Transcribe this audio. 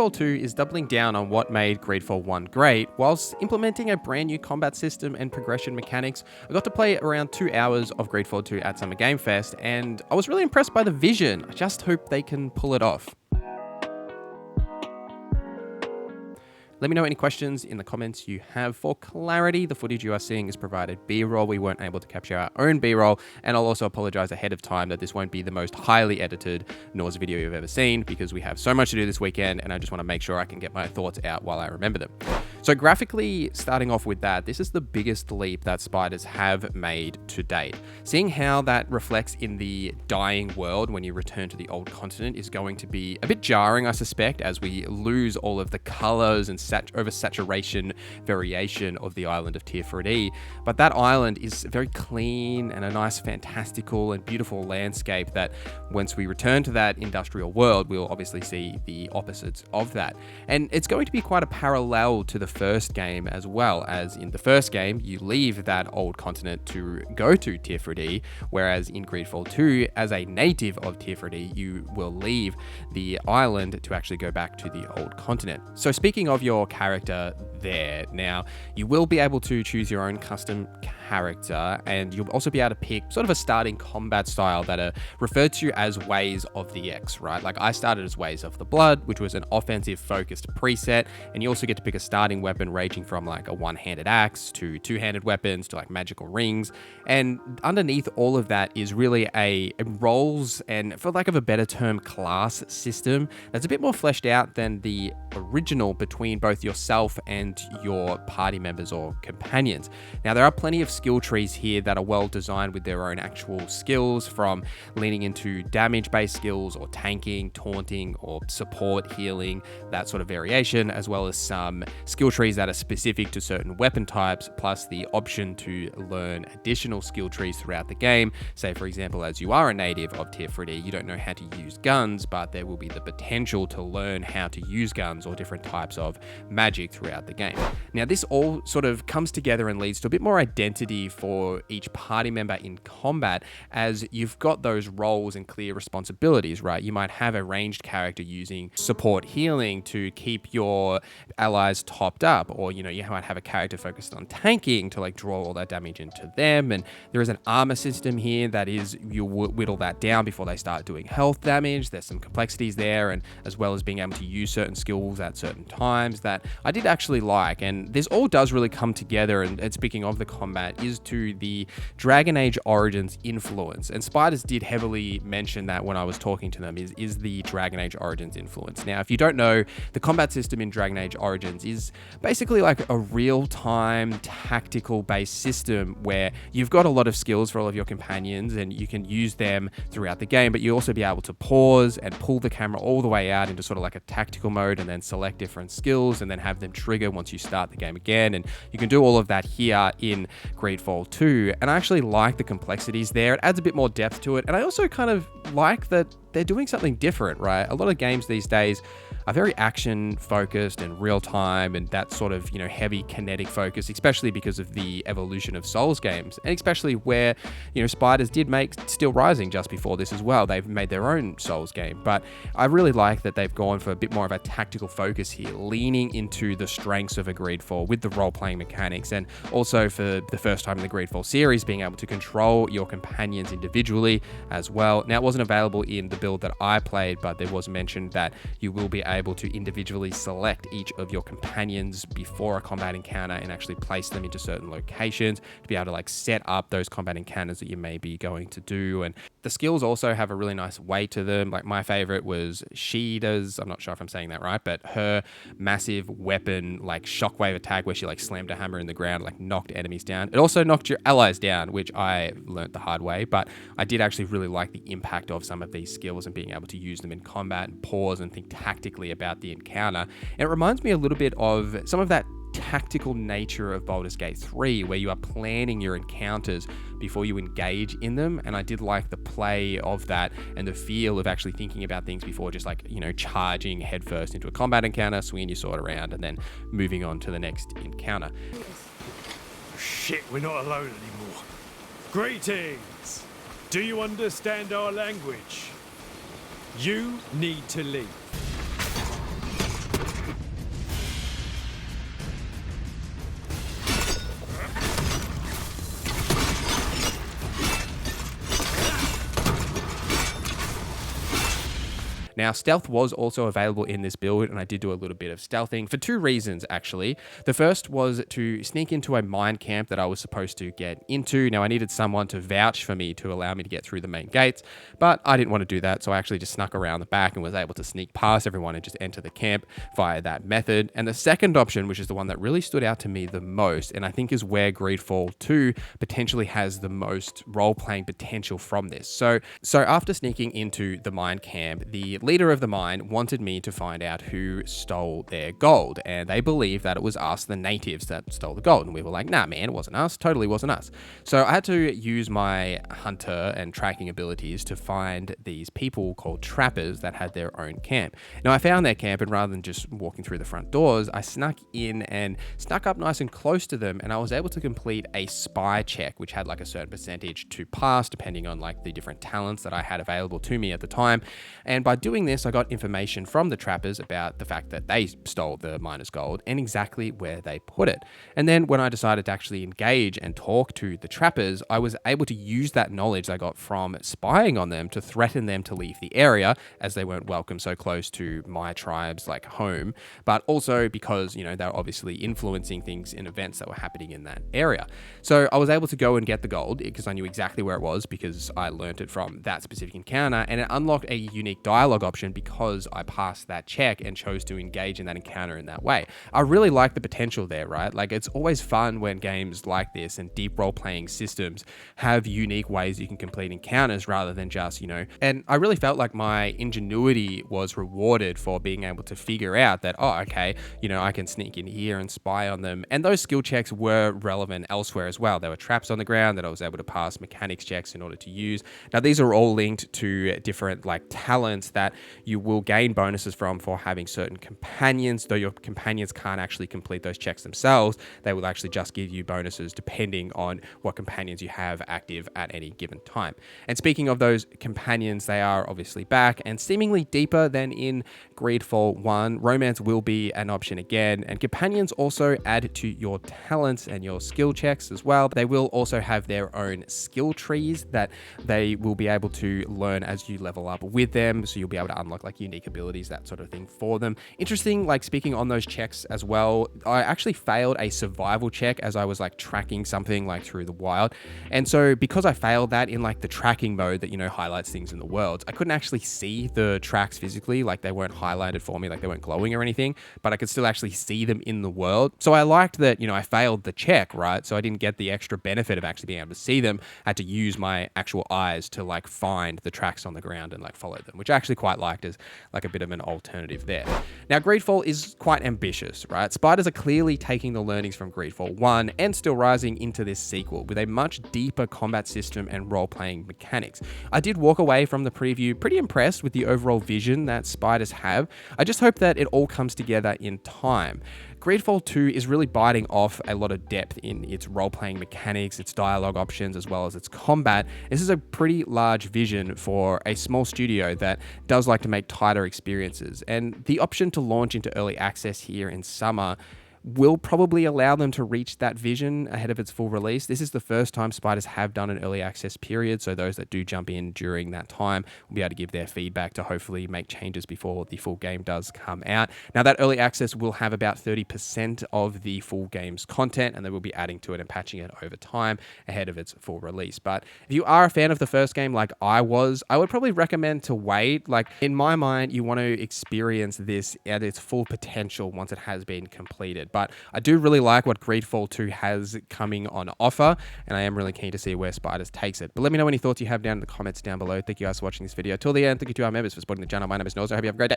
Greedfall 2 is doubling down on what made Greedfall 1 great, whilst implementing a brand new combat system and progression mechanics. I got to play around 2 hours of Greedfall 2 at Summer Game Fest, and I was really impressed by the vision. I just hope they can pull it off. Let me know any questions in the comments you have. For clarity, the footage you are seeing is provided B-roll. We weren't able to capture our own B-roll, and I'll also apologize ahead of time that this won't be the most highly edited NorZZa video you've ever seen, because we have so much to do this weekend, and I just want to make sure I can get my thoughts out while I remember them. So graphically, starting off with that, this is the biggest leap that spiders have made to date. Seeing how that reflects in the dying world when you return to the old continent is going to be a bit jarring, I suspect, as we lose all of the colors and oversaturation variation of the island of Tier 3D. But that island is very clean and a nice, fantastical and beautiful landscape that once we return to that industrial world, we'll obviously see the opposites of that. And it's going to be quite a parallel to the first game, as well as in the first game, you leave that old continent to go to Tier 3D, whereas in Greedfall 2, as a native of Tier 3D, you will leave the island to actually go back to the old continent. So speaking of your character there, now you will be able to choose your own custom character, and you'll also be able to pick sort of a starting combat style that are referred to as Ways of the X, right? Like I started as Ways of the Blood, which was an offensive focused preset, and you also get to pick a starting weapon ranging from like a one-handed axe to two-handed weapons to like magical rings. And underneath all of that is really a roles and, for lack of a better term, class system that's a bit more fleshed out than the original between both yourself and your party members or companions. Now, there are plenty of skill trees here that are well designed with their own actual skills, from leaning into damage-based skills or tanking, taunting, or support, healing, that sort of variation, as well as some skill trees that are specific to certain weapon types, plus the option to learn additional skill trees throughout the game. Say, for example, as you are a native of Tier 3D, you don't know how to use guns, but there will be the potential to learn how to use guns or different types of magic throughout the game. Now, this all sort of comes together and leads to a bit more identity for each party member in combat, as you've got those roles and clear responsibilities, right? You might have a ranged character using support healing to keep your allies topped up, or you might have a character focused on tanking to like draw all that damage into them. And there is an armor system here that is, you whittle that down before they start doing health damage. There's some complexities there, and as well as being able to use certain skills at certain times that I did actually like. And this all does really come together, and speaking of the combat, is to the Dragon Age Origins influence. And Spiders did heavily mention that when I was talking to them, is the Dragon Age Origins influence. Now, if you don't know, the combat system in Dragon Age Origins is basically like a real-time tactical based system where you've got a lot of skills for all of your companions and you can use them throughout the game, but you also be able to pause and pull the camera all the way out into sort of like a tactical mode and then select different skills and then have them trigger once you start the game again. And you can do all of that here in Greedfall 2, and I actually like the complexities there. It adds a bit more depth to it, and I also kind of like that they're doing something different, right? A lot of games these days are very action focused and real time, and that sort of, heavy kinetic focus, especially because of the evolution of Souls games, and especially where, Spiders did make Still Rising just before this as well. They've made their own Souls game, but I really like that they've gone for a bit more of a tactical focus here, leaning into the strengths of a Greedfall with the role-playing mechanics, and also for the first time in the Greedfall series, being able to control your companions individually as well. Now, it wasn't available in the build that I played, but there was mentioned that you will be able to individually select each of your companions before a combat encounter and actually place them into certain locations to be able to like set up those combat encounters that you may be going to do. And the skills also have a really nice weight to them. Like my favorite was Sheeta's, I'm not sure if I'm saying that right, but her massive weapon like shockwave attack where she like slammed a hammer in the ground, like knocked enemies down. It also knocked your allies down, which I learnt the hard way, but I did actually really like the impact of some of these skills and being able to use them in combat and pause and think tactically about the encounter. And it reminds me a little bit of some of that tactical nature of Baldur's Gate 3, where you are planning your encounters before you engage in them. And I did like the play of that and the feel of actually thinking about things before just like, charging headfirst into a combat encounter, swinging your sword around, and then moving on to the next encounter. Shit, we're not alone anymore. Greetings! Do you understand our language? You need to leave. Now, stealth was also available in this build, and I did do a little bit of stealthing for 2 reasons, actually. The first was to sneak into a mine camp that I was supposed to get into. Now, I needed someone to vouch for me to allow me to get through the main gates, but I didn't want to do that, so I actually just snuck around the back and was able to sneak past everyone and just enter the camp via that method. And the second option, which is the one that really stood out to me the most, and I think is where Greedfall 2 potentially has the most role-playing potential from this. So after sneaking into the mine camp, the leader of the mine wanted me to find out who stole their gold, and they believed that it was us, the natives, that stole the gold. And we were like, nah, man, it wasn't us. Totally wasn't us. So I had to use my hunter and tracking abilities to find these people called trappers that had their own camp. Now, I found their camp, and rather than just walking through the front doors, I snuck in and snuck up nice and close to them, and I was able to complete a spy check, which had like a certain percentage to pass depending on like the different talents that I had available to me at the time. And by doing this, I got information from the trappers about the fact that they stole the miners' gold and exactly where they put it. And then when I decided to actually engage and talk to the trappers, I was able to use that knowledge I got from spying on them to threaten them to leave the area, as they weren't welcome so close to my tribe's like home, but also because, you know, they're obviously influencing things in events that were happening in that area. So I was able to go and get the gold because I knew exactly where it was, because I learnt it from that specific encounter, and it unlocked a unique dialogue option because I passed that check and chose to engage in that encounter in that way. I really like the potential there, right? Like, it's always fun when games like this and deep role-playing systems have unique ways you can complete encounters rather than just, you know, and I really felt like my ingenuity was rewarded for being able to figure out that, oh, okay, you know, I can sneak in here and spy on them. And those skill checks were relevant elsewhere as well. There were traps on the ground that I was able to pass mechanics checks in order to use. Now, these are all linked to different like talents that you will gain bonuses from for having certain companions. Though your companions can't actually complete those checks themselves, they will actually just give you bonuses depending on what companions you have active at any given time. And speaking of those companions, they are obviously back and seemingly deeper than in Greedfall 1. Romance will be an option again, and companions also add to your talents and your skill checks as well. They will also have their own skill trees that they will be able to learn as you level up with them, so you'll be able to unlock like unique abilities, that sort of thing for them. Interesting, like speaking on those checks as well, I actually failed a survival check as I was like tracking something like through the wild, and so because I failed that in like the tracking mode that, you know, highlights things in the world, I couldn't actually see the tracks physically, like they weren't highlighted for me, like they weren't glowing or anything, but I could still actually see them in the world. So I liked that, you know, I failed the check, right? So I didn't get the extra benefit of actually being able to see them. I had to use my actual eyes to like find the tracks on the ground and like follow them, which I actually quite liked as like a bit of an alternative there. Now, Greedfall is quite ambitious, right? Spiders are clearly taking the learnings from Greedfall 1 and still rising into this sequel with a much deeper combat system and role-playing mechanics. I did walk away from the preview pretty impressed with the overall vision that Spiders have. I just hope that it all comes together in time. Greedfall 2 is really biting off a lot of depth in its role-playing mechanics, its dialogue options, as well as its combat. This is a pretty large vision for a small studio that does like to make tighter experiences, and the option to launch into early access here in summer will probably allow them to reach that vision ahead of its full release. This is the first time Spiders have done an early access period, so those that do jump in during that time will be able to give their feedback to hopefully make changes before the full game does come out. Now, that early access will have about 30% of the full game's content, and they will be adding to it and patching it over time ahead of its full release. But if you are a fan of the first game like I was, I would probably recommend to wait. Like, in my mind, you want to experience this at its full potential once it has been completed. But I do really like what Greedfall 2 has coming on offer, and I am really keen to see where Spiders takes it. But let me know any thoughts you have down in the comments down below. Thank you guys for watching this video till the end. Thank you to our members for supporting the channel. My name is NorZZa. I hope you have a great day.